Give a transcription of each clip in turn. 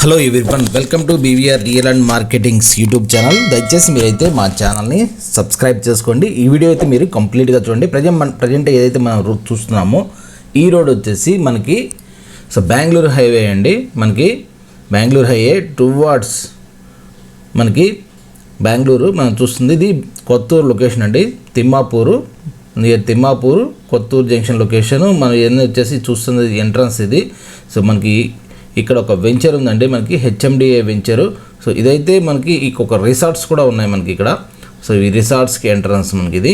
Hello everyone, welcome to BVR real and marketings YouTube channel. దయచేసి మీరైతే మా ఛానల్ని సబ్స్క్రైబ్ చేసుకోండి. ఈ వీడియో అయితే మీరు కంప్లీట్గా చూడండి. ప్రజెంట్ ఏదైతే మనం చూస్తున్నామో ఈ రోడ్ వచ్చేసి మనకి బెంగళూరు హైవే అండి. మనకి బెంగళూరు హైవే టువార్డ్స్ మనకి బెంగళూరు మనం చూస్తుంది. ఇది కొత్తూరు లొకేషన్ అండి. Thimmapur near Thimmapur Kothur junction location. మనం ఎన్ని వచ్చేసి చూస్తుంది ఎంట్రన్స్ ఇది. సో మనకి ఇక్కడ ఒక వెంచర్ ఉందండి, మనకి హెచ్ఎండిఏ వెంచరు. సో ఇదైతే మనకి ఒక రిసార్ట్స్ కూడా ఉన్నాయి మనకి ఇక్కడ. సో ఈ రిసార్ట్స్కి ఎంట్రన్స్ మనకి ఇది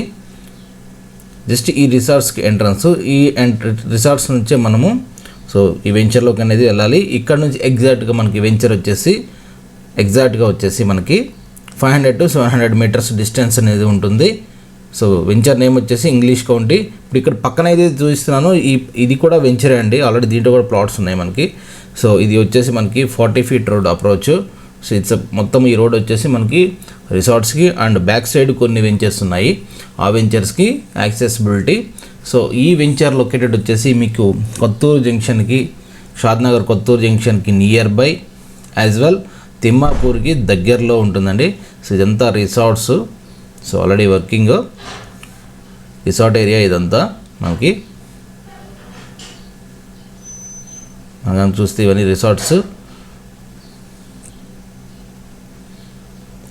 జస్ట్ ఈ రిసార్ట్స్కి ఎంట్రన్స్. ఈ రిసార్ట్స్ నుంచే మనము ఈ వెంచర్లోకి అనేది వెళ్ళాలి. ఇక్కడ నుంచి ఎగ్జాక్ట్గా మనకి వెంచర్ వచ్చేసి మనకి 500 to 700 మీటర్స్ డిస్టెన్స్ అనేది ఉంటుంది. సో వెంచర్ నేమ్ వచ్చేసి ఇంగ్లీష్ కౌంటీ. ఇప్పుడు ఇక్కడ పక్కన ఏదైతే చూపిస్తున్నానో ఇది కూడా వెంచరే అండి. ఆల్రెడీ దీంట్లో కూడా ప్లాట్స్ ఉన్నాయి మనకి. సో ఇది వచ్చేసి మనకి 40 feet road approach. So it's మొత్తం ఈ రోడ్ వచ్చేసి మనకి రిసార్ట్స్కి అండ్ బ్యాక్ సైడ్ కొన్ని వెంచర్స్ ఉన్నాయి. ఆ వెంచర్స్కి యాక్సెసిబిలిటీ. సో ఈ వెంచర్ లొకేటెడ్ వచ్చేసి మీకు కొత్తూరు జంక్షన్కి, షాద్నగర్ కొత్తూరు జంక్షన్కి నియర్ బై యాజ్ వెల్ తిమ్మాపూర్కి దగ్గరలో ఉంటుందండి. సో ఇదంతా resorts. So already working resort area ఇదంతా మనకి. మనం చూస్తే ఇవన్నీ రిసార్ట్స్.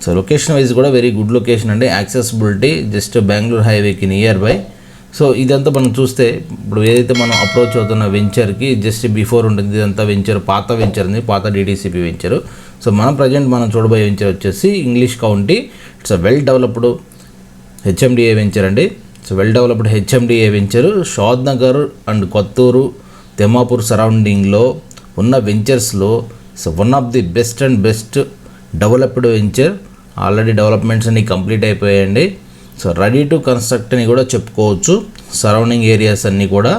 సో లొకేషన్ వైజ్ కూడా వెరీ గుడ్ లొకేషన్ అండి. యాక్సెసిబిలిటీ జస్ట్ బెంగళూరు హైవేకి నియర్ బై. సో ఇదంతా మనం చూస్తే ఇప్పుడు ఏదైతే మనం అప్రోచ్ అవుతున్న వెంచర్కి జస్ట్ బిఫోర్ ఉంటుంది. ఇదంతా వెంచర్, పాత వెంచర్ ఉంది, పాత డిటీసీపీ వెంచరు. సో మనం చూడబోయే వెంచర్ వచ్చేసి English county. It's well developed HMDA venture అండి. So well developed HMDA venture Shadnagar and Kothur Thimmapur సరౌండింగ్లో ఉన్న వెంచర్స్లో one of the best developed venture. Already developments అన్ని కంప్లీట్ అయిపోయాయండి. సో రెడీ టు కన్స్ట్రక్ట్ అని కూడా చెప్పుకోవచ్చు. సరౌండింగ్ ఏరియాస్ అన్నీ కూడా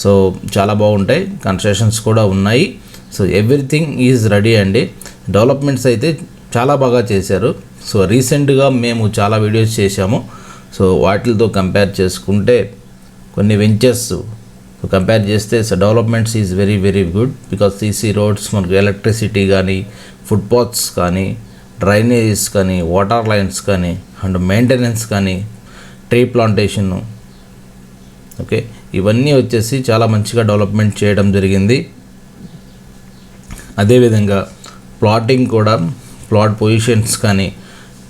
సో చాలా బాగుంటాయి. కన్స్ట్రక్షన్స్ కూడా ఉన్నాయి. సో ఎవ్రీథింగ్ ఈజ్ రెడీ అండి. డెవలప్మెంట్స్ అయితే చాలా బాగా చేశారు. సో రీసెంట్గా మేము చాలా వీడియోస్ చేశాము. సో వాటితో కంపేర్ చేసుకుంటే కొన్ని వెంచర్స్ కంపేర్ చేస్తే developments is very very good. Because CC roads, మనకు ఎలక్ట్రిసిటీ కానీ, ఫుట్పాత్స్ కానీ, డ్రైనేజెస్ కానీ, వాటర్ లైన్స్ కానీ అండ్ మెయింటెనెన్స్ కానీ, ట్రీ ప్లాంటేషన్, ఓకే, ఇవన్నీ వచ్చేసి చాలా మంచిగా డెవలప్మెంట్ చేయడం జరిగింది. అదేవిధంగా ప్లాటింగ్ కూడా, ప్లాట్ పొజిషన్స్ కానీ,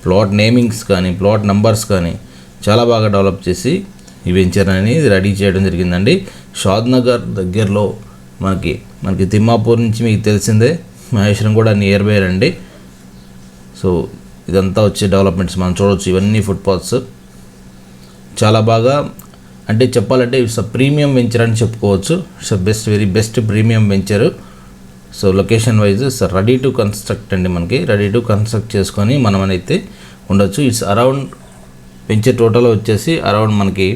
ప్లాట్ నేమింగ్స్ కానీ, ప్లాట్ నంబర్స్ కానీ చాలా బాగా డెవలప్ చేసి ఈ వెంచర్ అనేది రెడీ చేయడం జరిగిందండి. షాద్నగర్ దగ్గరలో మనకి తిమ్మాపూర్ నుంచి మీకు తెలిసిందే, మహేశ్వరం కూడా నియర్ బై రండి. సో ఇదంతా వచ్చే డెవలప్మెంట్స్ మనం చూడవచ్చు. ఇవన్నీ ఫుట్పాత్స్ చాలా బాగా, అంటే చెప్పాలంటే ఇట్స్ ప్రీమియం వెంచర్ అని చెప్పుకోవచ్చు. It's very best premium venture. So location wise ready to construct అండి. మనకి రెడీ టు కన్స్ట్రక్ట్ చేసుకొని మనం అయితే ఉండొచ్చు. ఇట్స్ అరౌండ్ వెంచర్ టోటల్ వచ్చేసి అరౌండ్ మనకి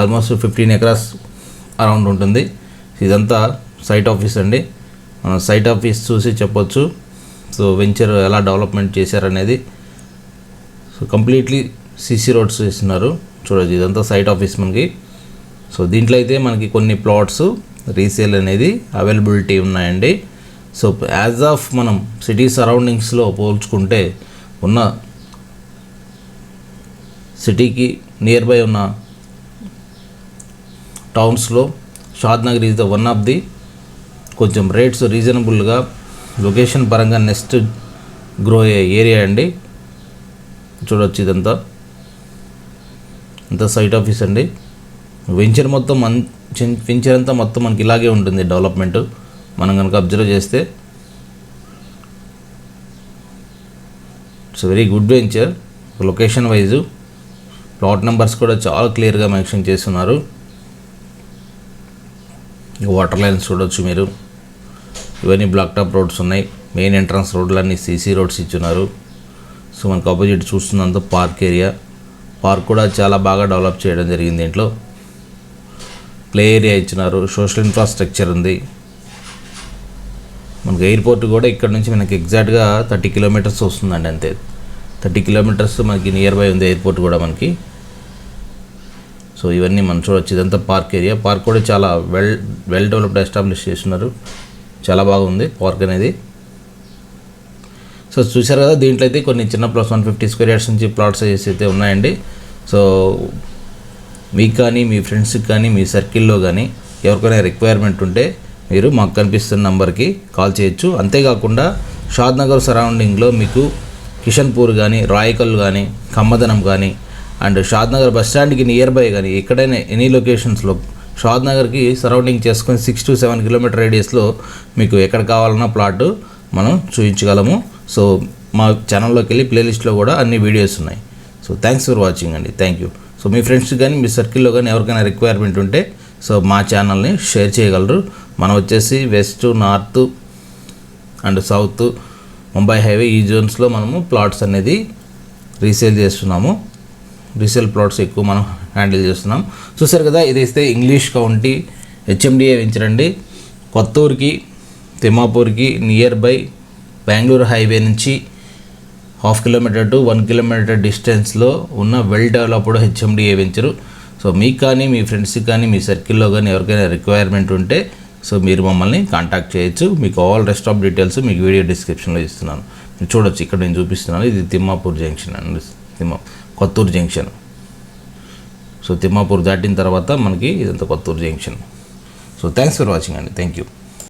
ఆల్మోస్ట్ 15 acres అరౌండ్ ఉంటుంది. ఇదంతా సైట్ ఆఫీస్ అండి. మనం సైట్ ఆఫీస్ చూసి చెప్పొచ్చు సో వెంచర్ ఎలా డెవలప్మెంట్ చేశారనేది. సో కంప్లీట్లీ సీసీ రోడ్స్ వేస్తున్నారు చూడొచ్చు. ఇదంతా సైట్ ఆఫీస్ మనకి. సో దీంట్లో అయితే మనకి కొన్ని ప్లాట్స్ రీసేల్ అనేది అవైలబిలిటీ ఉన్నాయండి. సో యాజ్ ఆఫ్ మనం సిటీ సరౌండింగ్స్లో పోల్చుకుంటే ఉన్న సిటీకి నియర్ బై ఉన్న టౌన్స్లో Shadnagar is the one of the కొంచెం రేట్స్ రీజనబుల్గా, లొకేషన్ పరంగా నెక్స్ట్ గ్రో అయ్యే ఏరియా అండి. చూడొచ్చు ఇదంతా సైట్ ఆఫీస్ అండి. వెంచర్ మొత్తం వెంచర్ అంతా మొత్తం మనకి ఇలాగే ఉంటుంది డెవలప్మెంట్. మనం కనుక అబ్జర్వ్ చేస్తే it's very good venture. Location wise plot numbers కూడా చాలా క్లియర్గా మెన్షన్ చేస్తున్నారు. వాటర్ లైన్స్ చూడొచ్చు మీరు. ఇవన్నీ బ్లాక్ టాప్ రోడ్స్ ఉన్నాయి. మెయిన్ ఎంట్రన్స్ రోడ్లన్నీ సీసీ రోడ్స్ ఇచ్చున్నారు. సో మనకు ఆపోజిట్ చూస్తున్నంత పార్క్ ఏరియా. పార్క్ కూడా చాలా బాగా డెవలప్ చేయడం జరిగింది. దీంట్లో ప్లే ఏరియా ఇచ్చినారు. సోషల్ ఇన్ఫ్రాస్ట్రక్చర్ ఉంది. మనకి ఎయిర్పోర్ట్ కూడా ఇక్కడ నుంచి మనకి ఎగ్జాక్ట్గా 30 kilometers వస్తుందండి. అంతే 30 kilometers మనకి నియర్ బై ఉంది ఎయిర్పోర్ట్ కూడా మనకి. సో ఇవన్నీ మనం చూడవచ్చు. ఇదంతా పార్క్ ఏరియా. పార్క్ కూడా చాలా వెల్ డెవలప్డ్ ఎస్టాబ్లిష్ చేస్తున్నారు. చాలా బాగుంది పార్క్ అనేది. సో చూశారు కదా, దీంట్లో అయితే కొన్ని చిన్న ప్లాట్స్ 150 స్క్వేర్ యార్డ్స్ నుంచి ప్లాట్ సైజెస్ అయితే ఉన్నాయండి. సో మీకు కానీ మీ ఫ్రెండ్స్కి కానీ మీ సర్కిల్లో కానీ ఎవరికైనా రిక్వైర్మెంట్ ఉంటే మీరు మాకు కనిపిస్తున్న నెంబర్కి కాల్ చేయొచ్చు. అంతేకాకుండా షాద్నగర్ సరౌండింగ్లో మీకు కిషన్పూర్ కానీ, రాయకల్ కానీ, కమ్మదనం కానీ అండ్ షాద్నగర్ బస్ స్టాండ్కి నియర్ బై కానీ ఎక్కడైనా ఎనీ లొకేషన్స్లో షాద్నగర్కి సరౌండింగ్ చేసుకొని 6 to 7 కిలోమీటర్ రేడియస్లో మీకు ఎక్కడ కావాలన్నా ప్లాట్ మనం చూపించగలము. సో మా ఛానల్లోకి వెళ్ళి ప్లేలిస్ట్లో కూడా అన్ని వీడియోస్ ఉన్నాయి. సో థ్యాంక్స్ ఫర్ వాచింగ్ అండి. Thank you. So me friends కానీ మీ సర్కిల్లో కానీ ఎవరికైనా రిక్వైర్మెంట్ ఉంటే సో మా ఛానల్ని షేర్ చేయగలరు. మనం వచ్చేసి west, north and south, Mumbai highway ఈ జోన్స్లో మనము ప్లాట్స్ అనేది రీసేల్ చేస్తున్నాము. రీసేల్ ప్లాట్స్ ఎక్కువ మనం హ్యాండిల్ చేస్తున్నాం. చూసారు కదా, ఇదైతే ఇంగ్లీష్ కౌంటీ HMDA వెంచరండి. కొత్తూరుకి, తిమ్మాపూర్కి నియర్ బై బెంగళూరు హైవే నుంచి 1/2 కిలోమీటర్ టు 1 కిలోమీటర్ డిస్టెన్స్లో ఉన్న well developed HMDA venture. So మీకు కానీ మీ ఫ్రెండ్స్కి కానీ మీ సర్కిల్లో కానీ ఎవరికైనా రిక్వైర్మెంట్ ఉంటే సో మీరు మమ్మల్ని కాంటాక్ట్ చేయొచ్చు. మీకు ఆల్ రెస్ట్ ఆఫ్ డీటెయిల్స్ మీకు వీడియో డిస్క్రిప్షన్లో ఇస్తున్నాను. మీరు చూడొచ్చు, ఇక్కడ నేను చూపిస్తున్నాను. ఇది తిమ్మాపూర్ జంక్షన్ అండి, కొత్తూరు జంక్షన్. సో తిమ్మాపూర్ దాటిన తర్వాత మనకి ఇదంతా Kothur junction. So thanks for watching అండి. Thank you.